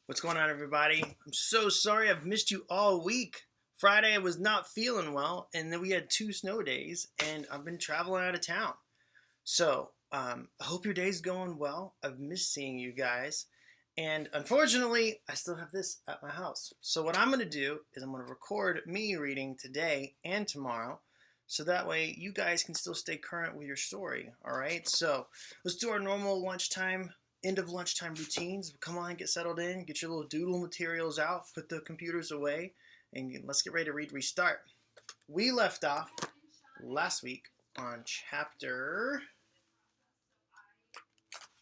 What's going on, everybody? I'm so sorry I've missed you all week. Friday I was not feeling well, and then we had 2 snow days, and I've been traveling out of town. I hope your day's going well. I've missed seeing you guys, and unfortunately, I still have this at my house. So what I'm going to do is I'm going to record me reading today and tomorrow, so that way you guys can still stay current with your story. All right. So let's do our normal lunchtime end of lunchtime routines. Come on, get settled in, get your little doodle materials out, put the computers away, and let's get ready to read Restart. We left off last week on chapter,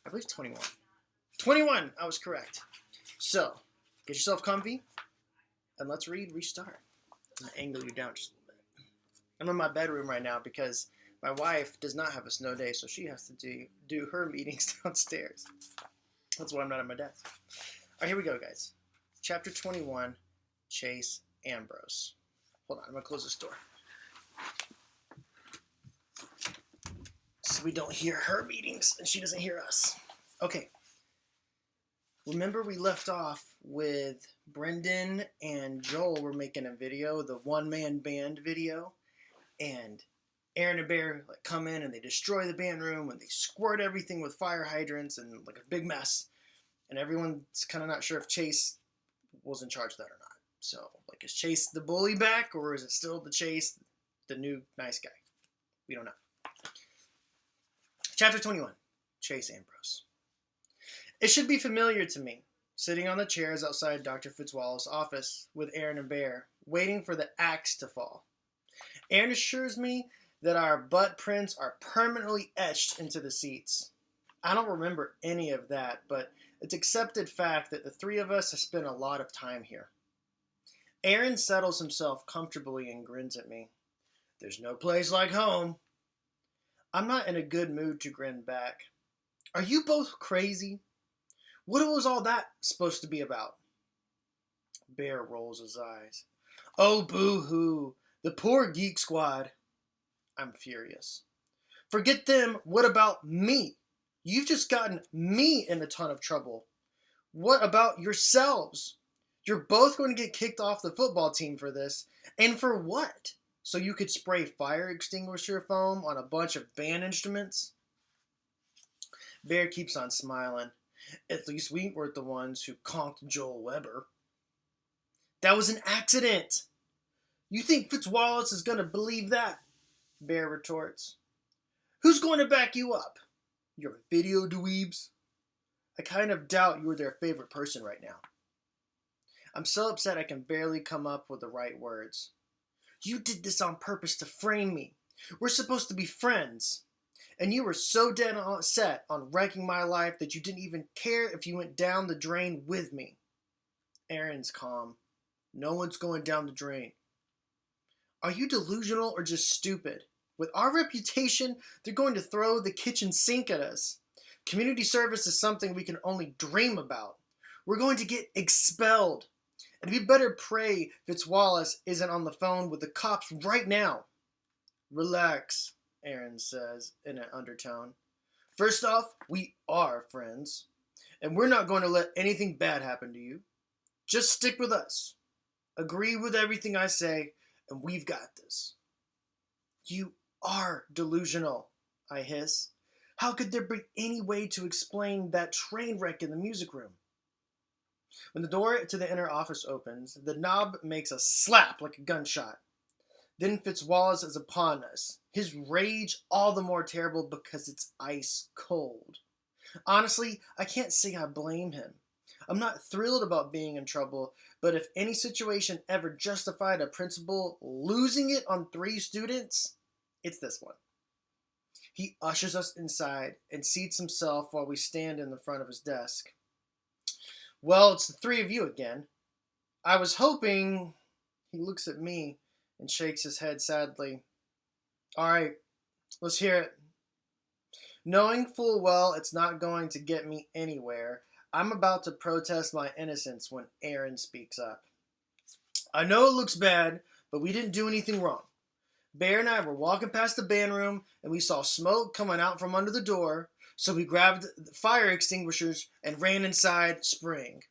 I believe 21. 21, I was correct. So, get yourself comfy, and let's read Restart. I'm going to angle you down just a little bit. I'm in my bedroom right now because my wife does not have a snow day, so she has to do her meetings downstairs. That's why I'm not at my desk. All right, here we go, guys. Chapter 21, Chase Ambrose. Hold on, I'm going to close this door, so we don't hear her meetings and she doesn't hear us. Okay. Remember we left off with Brendan and Joel were making a video, the one-man band video, and Aaron and Bear come in and they destroy the band room and they squirt everything with fire hydrants and a big mess. And everyone's kind of not sure if Chase was in charge of that or not. So, is Chase the bully back, or is it still the Chase, the new nice guy? We don't know. Chapter 21, Chase Ambrose. It should be familiar to me, sitting on the chairs outside Dr. Fitzwallace's office with Aaron and Bear, waiting for the axe to fall. Aaron assures me that our butt prints are permanently etched into the seats. I don't remember any of that, but it's accepted fact that the three of us have spent a lot of time here. Aaron settles himself comfortably and grins at me. There's no place like home. I'm not in a good mood to grin back. Are you both crazy? What was all that supposed to be about? Bear rolls his eyes. Oh, boo-hoo. The poor Geek Squad. I'm furious. Forget them. What about me? You've just gotten me in a ton of trouble. What about yourselves? You're both going to get kicked off the football team for this. And for what? So you could spray fire extinguisher foam on a bunch of band instruments? Bear keeps on smiling. At least we weren't the ones who conked Joel Weber. That was an accident. You think Fitzwallace is going to believe that? Bear retorts. Who's going to back you up? Your video dweebs? I kind of doubt you're their favorite person right now. I'm so upset I can barely come up with the right words. You did this on purpose to frame me. We're supposed to be friends. And you were so dead set on wrecking my life that you didn't even care if you went down the drain with me. Aaron's calm. No one's going down the drain. Are you delusional or just stupid? With our reputation, they're going to throw the kitchen sink at us. Community service is something we can only dream about. We're going to get expelled. And we better pray Fitzwallace isn't on the phone with the cops right now. Relax, Aaron says in an undertone. First off, we are friends. And we're not going to let anything bad happen to you. Just stick with us. Agree with everything I say, and we've got this. You are delusional, I hiss. How could there be any way to explain that train wreck in the music room? When the door to the inner office opens, the knob makes a slap like a gunshot. Then Fitzwallace is upon us, his rage all the more terrible because it's ice cold. Honestly, I can't say I blame him. I'm not thrilled about being in trouble, but if any situation ever justified a principal losing it on 3 students, it's this one. He ushers us inside and seats himself while we stand in the front of his desk. Well, it's the 3 of you again. I was hoping... He looks at me and shakes his head sadly. All right, let's hear it. Knowing full well it's not going to get me anywhere, I'm about to protest my innocence when Aaron speaks up. I know it looks bad, but we didn't do anything wrong. Bear and I were walking past the band room, and we saw smoke coming out from under the door, so we grabbed the fire extinguishers and ran inside, spraying.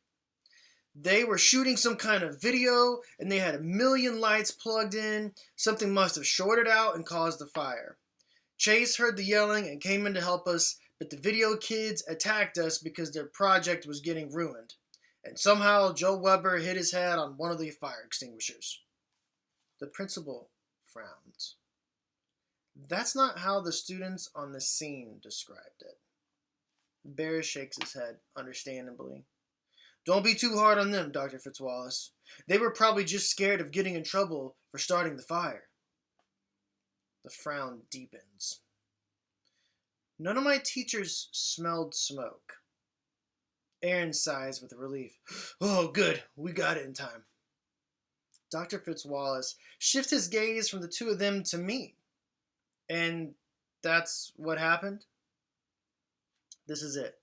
They were shooting some kind of video and they had a million lights plugged in. Something must have shorted out and caused the fire. Chase heard the yelling and came in to help us, but the video kids attacked us because their project was getting ruined. And somehow Joe Weber hit his head on one of the fire extinguishers. The principal frowned. That's not how the students on the scene described it. Bear shakes his head, understandably. Don't be too hard on them, Dr. Fitzwallace. They were probably just scared of getting in trouble for starting the fire. The frown deepens. None of my teachers smelled smoke. Aaron sighs with relief. Oh, good. We got it in time. Dr. Fitzwallace shifts his gaze from the two of them to me. And that's what happened? This is it.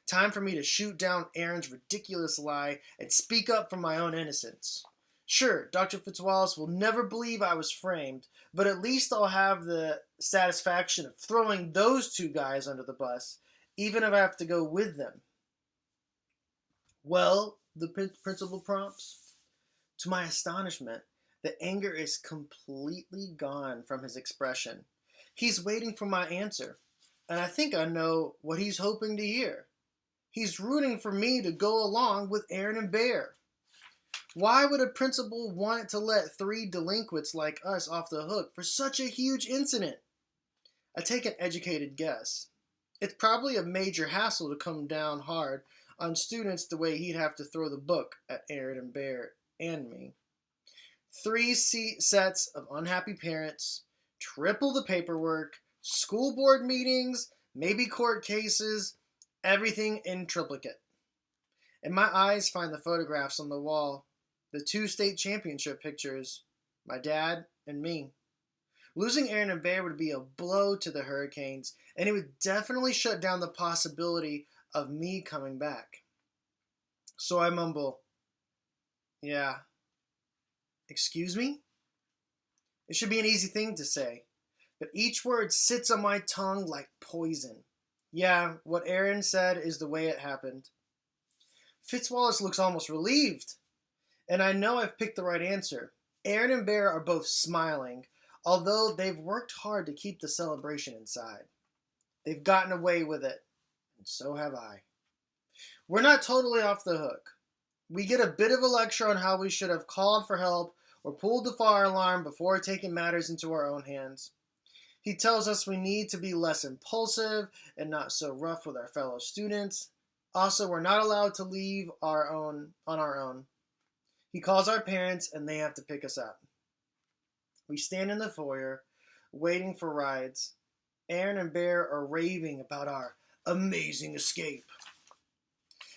Time for me to shoot down Aaron's ridiculous lie and speak up for my own innocence. Sure, Dr. Fitzwallace will never believe I was framed, but at least I'll have the satisfaction of throwing those two guys under the bus, even if I have to go with them. Well, the principal prompts. To my astonishment, the anger is completely gone from his expression. He's waiting for my answer, and I think I know what he's hoping to hear. He's rooting for me to go along with Aaron and Bear. Why would a principal want to let three delinquents like us off the hook for such a huge incident? I take an educated guess. It's probably a major hassle to come down hard on students the way he'd have to throw the book at Aaron and Bear and me. 3 sets of unhappy parents, triple the paperwork, school board meetings, maybe court cases, everything in triplicate. And my eyes find the photographs on the wall, the 2 state championship pictures, my dad and me. Losing Aaron and Bear would be a blow to the Hurricanes, and it would definitely shut down the possibility of me coming back. So I mumble, yeah. Excuse me? It should be an easy thing to say, but each word sits on my tongue like poison. Yeah, what Aaron said is the way it happened. Fitzwallace looks almost relieved, and I know I've picked the right answer. Aaron and Bear are both smiling, although they've worked hard to keep the celebration inside. They've gotten away with it, and so have I. We're not totally off the hook. We get a bit of a lecture on how we should have called for help or pulled the fire alarm before taking matters into our own hands. He tells us we need to be less impulsive and not so rough with our fellow students. Also, we're not allowed to leave on our own. He calls our parents and they have to pick us up. We stand in the foyer, waiting for rides. Aaron and Bear are raving about our amazing escape.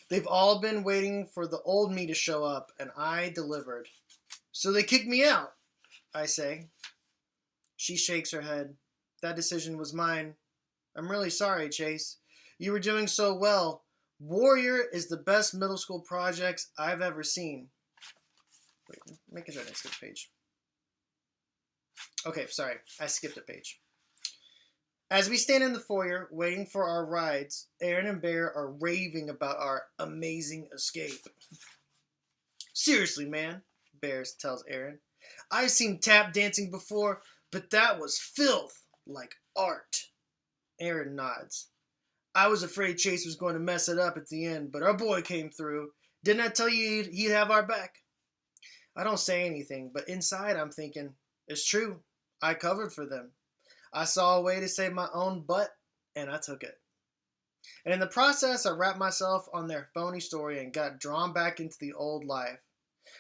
They've all been waiting for the old me to show up, and I delivered. So they kicked me out, I say. She shakes her head. That decision was mine. I'm really sorry, Chase. You were doing so well. Warrior is the best middle school project I've ever seen. Wait, make it right next to the page. Okay, sorry, I skipped a page. As we stand in the foyer, waiting for our rides, Aaron and Bear are raving about our amazing escape. Seriously, man, Bear tells Aaron. I've seen tap dancing before, but that was filth, like art. Aaron nods. I was afraid Chase was going to mess it up at the end, but our boy came through. Didn't I tell you he'd have our back? I don't say anything, but inside I'm thinking, it's true. I covered for them. I saw a way to save my own butt, and I took it. And in the process, I wrapped myself on their phony story and got drawn back into the old life.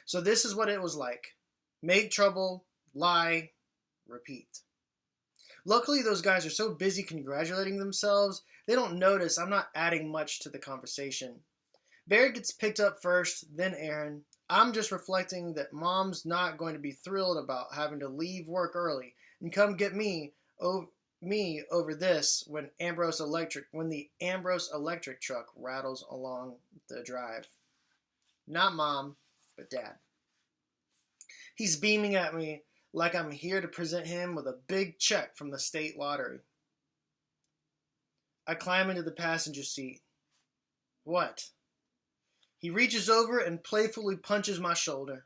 So this is what it was like. Make trouble, lie, repeat. Luckily, those guys are so busy congratulating themselves, they don't notice I'm not adding much to the conversation. Bear gets picked up first, then Aaron. I'm just reflecting that Mom's not going to be thrilled about having to leave work early and come get me over this when the Ambrose electric truck rattles along the drive. Not Mom, but Dad. He's beaming at me like I'm here to present him with a big check from the state lottery. I climb into the passenger seat. What? He reaches over and playfully punches my shoulder.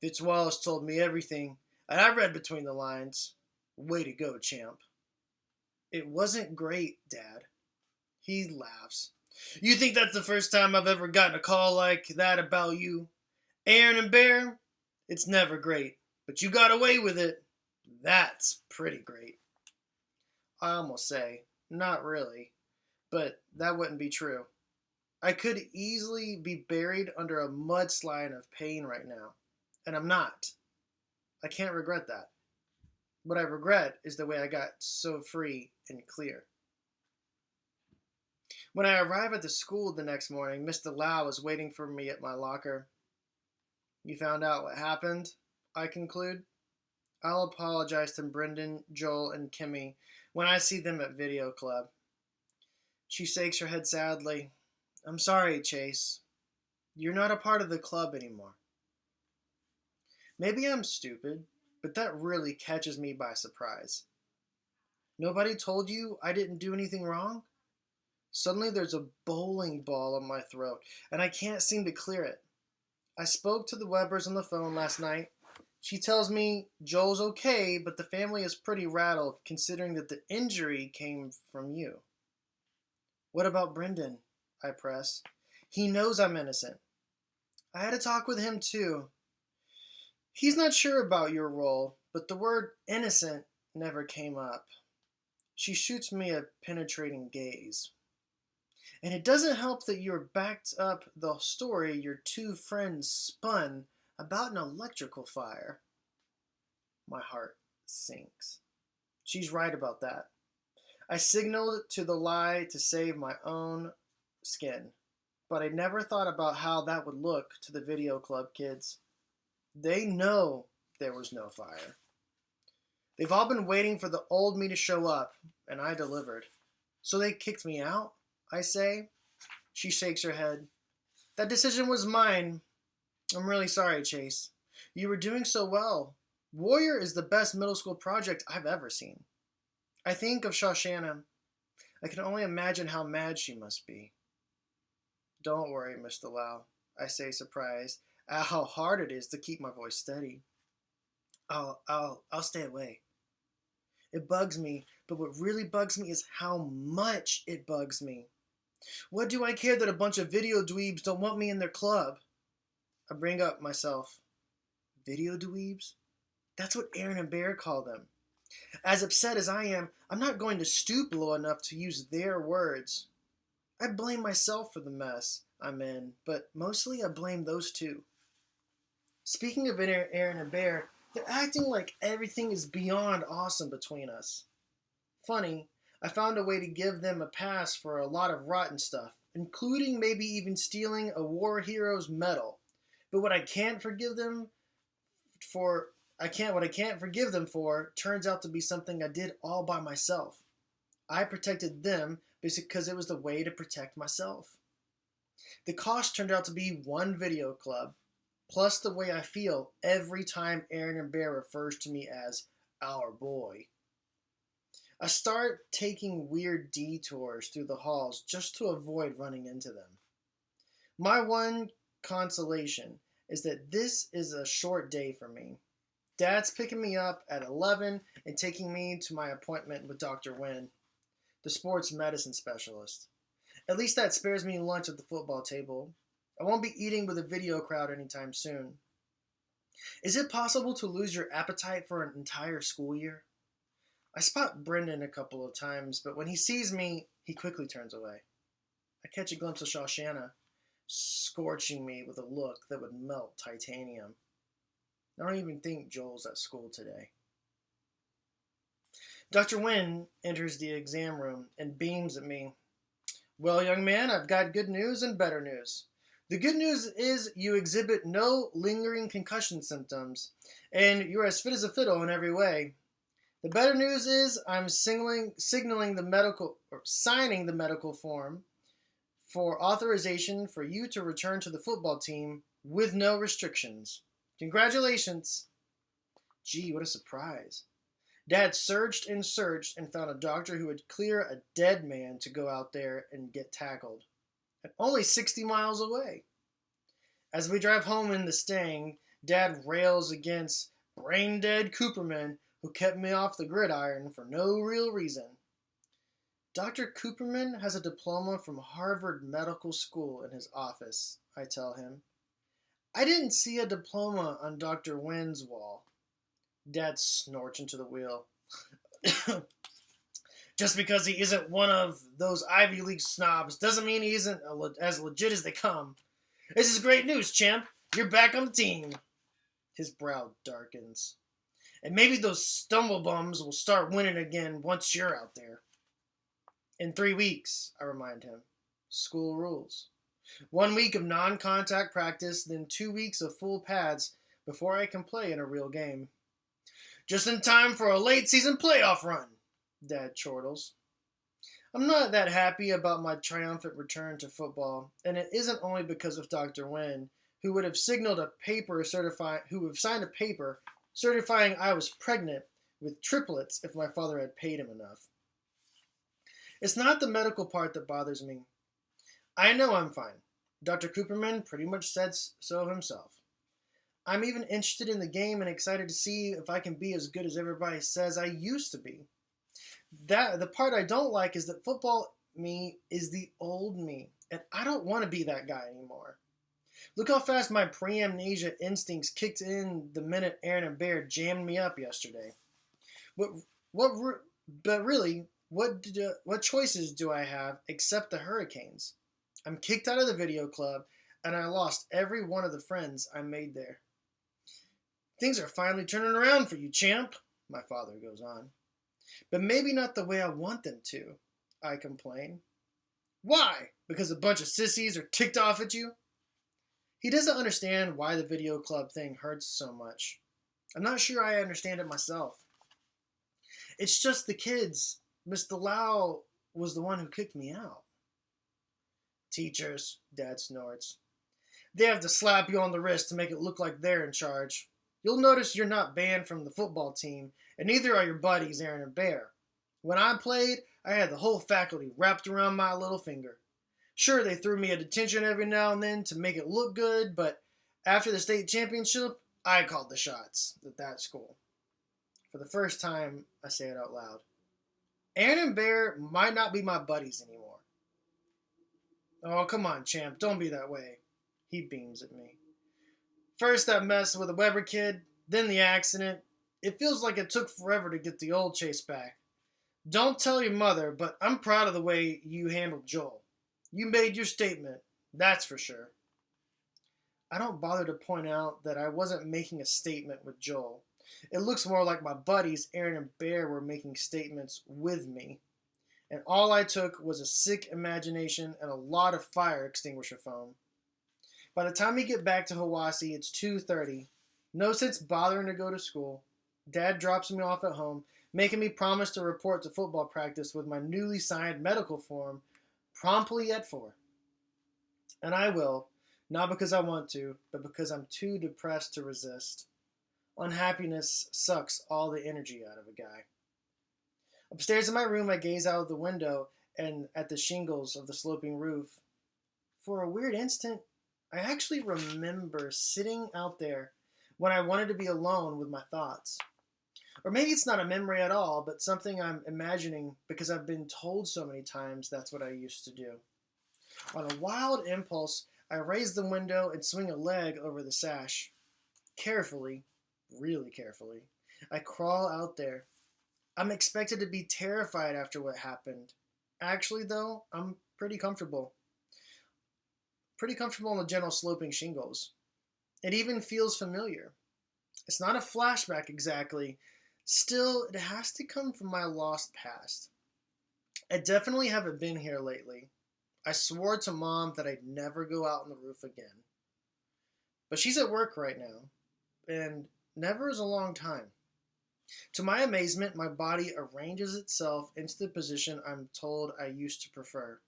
Fitzwallace told me everything, and I read between the lines. Way to go, champ. It wasn't great, Dad. He laughs. You think that's the first time I've ever gotten a call like that about you? Aaron and Bear? It's never great, but you got away with it. That's pretty great. I almost say, not really, but that wouldn't be true. I could easily be buried under a mudslide of pain right now, and I'm not. I can't regret that. What I regret is the way I got so free and clear. When I arrive at the school the next morning, Mr. Lau is waiting for me at my locker. You found out what happened, I conclude. I'll apologize to Brendan, Joel, and Kimmy when I see them at video club. She shakes her head sadly. I'm sorry, Chase. You're not a part of the club anymore. Maybe I'm stupid, but that really catches me by surprise. Nobody told you I didn't do anything wrong? Suddenly there's a bowling ball in my throat, and I can't seem to clear it. I spoke to the Webbers on the phone last night. She tells me Joel's okay, but the family is pretty rattled considering that the injury came from you. What about Brendan? I press. He knows I'm innocent. I had a talk with him too. He's not sure about your role, but the word innocent never came up. She shoots me a penetrating gaze. And it doesn't help that you're backed up the story your two friends spun about an electrical fire. My heart sinks. She's right about that. I signaled to the lie to save my own skin, but I never thought about how that would look to the video club kids. They know there was no fire. They've all been waiting for the old me to show up, and I delivered. So they kicked me out, I say. She shakes her head. That decision was mine. I'm really sorry, Chase. You were doing so well. Warrior is the best middle school project I've ever seen. I think of Shoshana. I can only imagine how mad she must be. Don't worry, Mr. Lau, I say, surprised at how hard it is to keep my voice steady. I'll stay away. It bugs me, but what really bugs me is how much it bugs me. What do I care that a bunch of video dweebs don't want me in their club? I bring up myself. Video dweebs? That's what Aaron and Bear call them. As upset as I am, I'm not going to stoop low enough to use their words. I blame myself for the mess I'm in, but mostly I blame those two. Speaking of Aaron and Bear, they're acting like everything is beyond awesome between us. Funny, I found a way to give them a pass for a lot of rotten stuff, including maybe even stealing a war hero's medal. But what I can't forgive them for turns out to be something I did all by myself. I protected them because it was the way to protect myself. The cost turned out to be one video club, plus the way I feel every time Aaron and Bear refers to me as our boy. I start taking weird detours through the halls just to avoid running into them. My one consolation is that this is a short day for me. Dad's picking me up at 11 and taking me to my appointment with Dr. Wynn, the sports medicine specialist. At least that spares me lunch at the football table. I won't be eating with a video crowd anytime soon. Is it possible to lose your appetite for an entire school year? I spot Brendan a couple of times, but when he sees me, he quickly turns away. I catch a glimpse of Shoshana, scorching me with a look that would melt titanium. I don't even think Joel's at school today. Dr. Wynn enters the exam room and beams at me. Well, young man, I've got good news and better news. The good news is you exhibit no lingering concussion symptoms, and you're as fit as a fiddle in every way. The better news is I'm signing the medical form for authorization for you to return to the football team with no restrictions. Congratulations. Gee, what a surprise. Dad searched and searched and found a doctor who would clear a dead man to go out there and get tackled. And only 60 miles away. As we drive home in the Stang, Dad rails against brain-dead Cooperman who kept me off the gridiron for no real reason. Dr. Cooperman has a diploma from Harvard Medical School in his office, I tell him. I didn't see a diploma on Dr. Wynn's wall. Dad snorts into the wheel. Just because he isn't one of those Ivy League snobs doesn't mean he isn't as legit as they come. This is great news, champ. You're back on the team. His brow darkens. And maybe those stumblebums will start winning again once you're out there. In 3 weeks, I remind him. School rules. 1 week of non-contact practice, then 2 weeks of full pads before I can play in a real game. Just in time for a late season playoff run, Dad chortles. I'm not that happy about my triumphant return to football, and it isn't only because of Dr. Wynn, who would have signed a paper certifying I was pregnant with triplets if my father had paid him enough. It's not the medical part that bothers me. I know I'm fine. Dr. Cooperman pretty much said so himself. I'm even interested in the game and excited to see if I can be as good as everybody says I used to be. The part I don't like is that football me is the old me, and I don't want to be that guy anymore. Look how fast my pre-amnesia instincts kicked in the minute Aaron and Bear jammed me up yesterday. But really, what choices do I have except the Hurricanes? I'm kicked out of the video club, and I lost every one of the friends I made there. Things are finally turning around for you, champ, my father goes on. But maybe not the way I want them to, I complain. Why? Because a bunch of sissies are ticked off at you? He doesn't understand why the video club thing hurts so much. I'm not sure I understand it myself. It's just the kids. Mr. Lau was the one who kicked me out. Teachers, Dad snorts. They have to slap you on the wrist to make it look like they're in charge. You'll notice you're not banned from the football team, and neither are your buddies Aaron and Bear. When I played, I had the whole faculty wrapped around my little finger. Sure, they threw me a detention every now and then to make it look good, but after the state championship, I called the shots at that school. For the first time, I say it out loud. Aaron and Bear might not be my buddies anymore. Oh, come on, champ, don't be that way. He beams at me. First that mess with the Weber kid, then the accident. It feels like it took forever to get the old Chase back. Don't tell your mother, but I'm proud of the way you handled Joel. You made your statement, that's for sure. I don't bother to point out that I wasn't making a statement with Joel. It looks more like my buddies Aaron and Bear were making statements with me. And all I took was a sick imagination and a lot of fire extinguisher foam. By the time we get back to Hiwassee, it's 2:30. No sense bothering to go to school. Dad drops me off at home, making me promise to report to football practice with my newly signed medical form promptly at 4. And I will, not because I want to, but because I'm too depressed to resist. Unhappiness sucks all the energy out of a guy. Upstairs in my room, I gaze out of the window and at the shingles of the sloping roof. For a weird instant, I actually remember sitting out there when I wanted to be alone with my thoughts. Or maybe it's not a memory at all, but something I'm imagining because I've been told so many times that's what I used to do. On a wild impulse, I raise the window and swing a leg over the sash. Carefully, really carefully, I crawl out there. I'm expected to be terrified after what happened. Actually, though, I'm pretty comfortable. Pretty comfortable on the gentle sloping shingles. It even feels familiar. It's not a flashback exactly. Still, it has to come from my lost past. I definitely haven't been here lately. I swore to Mom that I'd never go out on the roof again. But she's at work right now, and never is a long time. To my amazement, my body arranges itself into the position I'm told I used to prefer.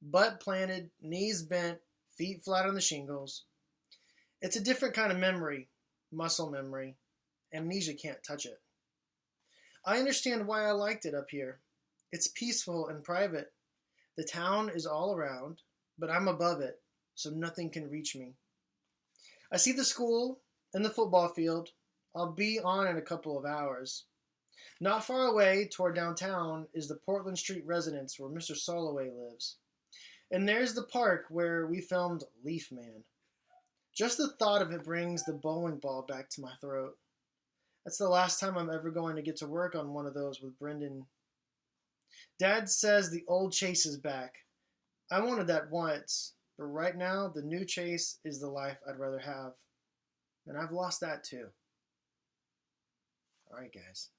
Butt planted, knees bent, feet flat on the shingles. It's a different kind of memory, muscle memory. Amnesia can't touch it. I understand why I liked it up here. It's peaceful and private. The town is all around, but I'm above it, so nothing can reach me. I see the school and the football field. I'll be on in a couple of hours. Not far away toward downtown is the Portland Street residence where Mr. Soloway lives. And there's the park where we filmed Leaf Man. Just the thought of it brings the bowling ball back to my throat. That's the last time I'm ever going to get to work on one of those with Brendan. Dad says the old Chase is back. I wanted that once, but right now the new Chase is the life I'd rather have. And I've lost that too. Alright, guys.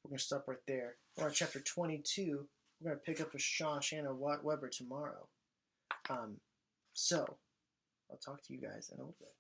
We're going to stop right there. We're on chapter 22. We're going to pick up with Shanna Weber tomorrow. So, I'll talk to you guys in a little bit.